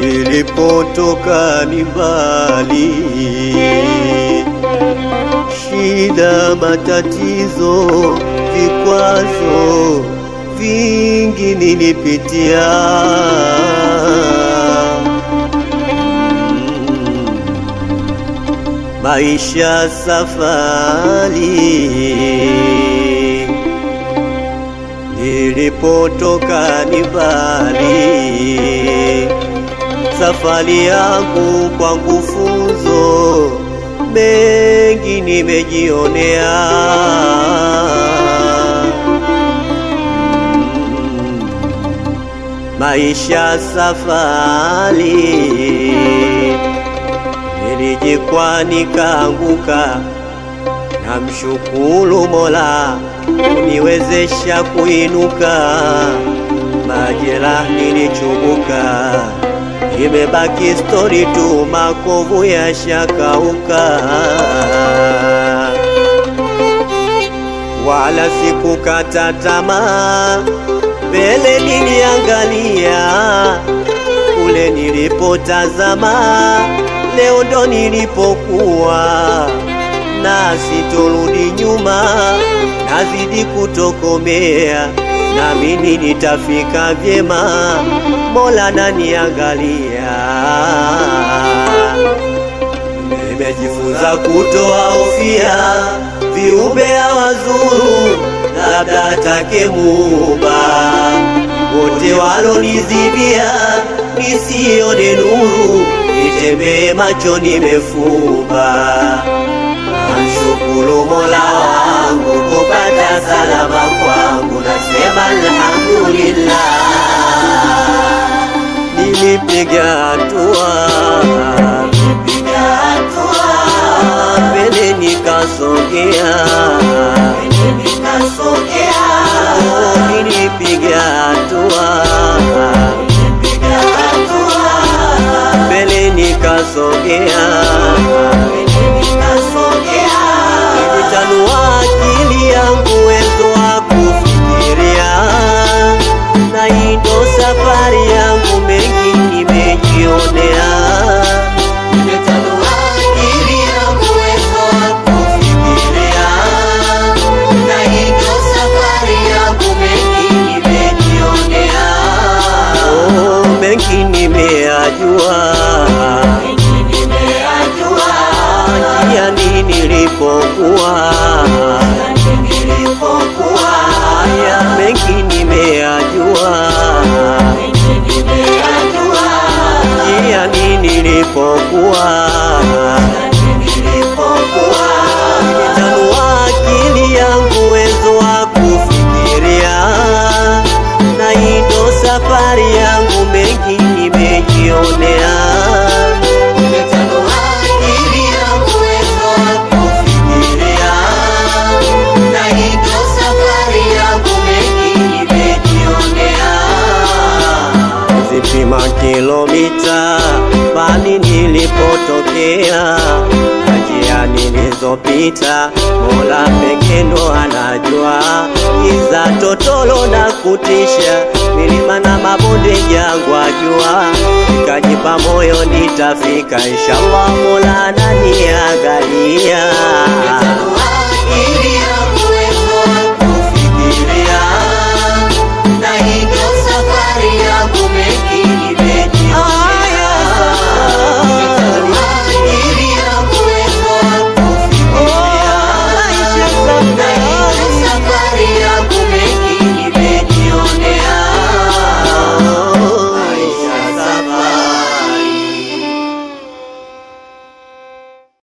nilipotoka ni mbali, shida, matatizo, vikwazo vingi nilipitia. Maisha safari, nilipotoka ni mbali, safari yangu kwangu funzo mengi nimejionea. Maisha safari, nilijikwa nikaanguka, namshukuru Mola uniwezesha kuinuka. Majeraha nilichubuka, imebaki story tu, makovu yashakauka. Wala sikukata tamaa, mbele niliangalia, kule nilipotazama leo ndo nilipokuwa, na sitorudi nyuma, nazidi kutokomea, naamini nitafika vyema, Mola ananiangalia. Nimejifunza kutoa hofia, viumbe hawazuru, labda atake Muumba. Wote walonizibia nisione nuru, nitembee macho nimefumba. Namshukuru Mola wangu kupata salama kwangu, nasema alhamdulillah. Nilipiga hatua, mbele nikasogea, nilipiga hatua, mbele nikasogea, nilitanua akili yangu, uwezo wa kufikiria, na hii ndo safari yangu, mengi nimejionea. Nilitanua akili yangu, uwezo wa kufikiria, na hii ndo safari yangu, mengi nimejionea. Oh, mengi nimeyajua, njia nilipokuwa, haya mengi nimeyajua, njia nilipokuwa, nilitanua akili yangu, uwezo wa kufikiria, na hii ndo safari yangu, mengi nimejionea. Zipima kilomita bali nilipotokea, njia nilizopita, Mola pekee ndo anajua. Giza totolo na kutisha, milima na mabonde, jangwa, jua, nikajipa moyo nitafika, inshallah Mola ananiangalia. Nilitanua akili yangu,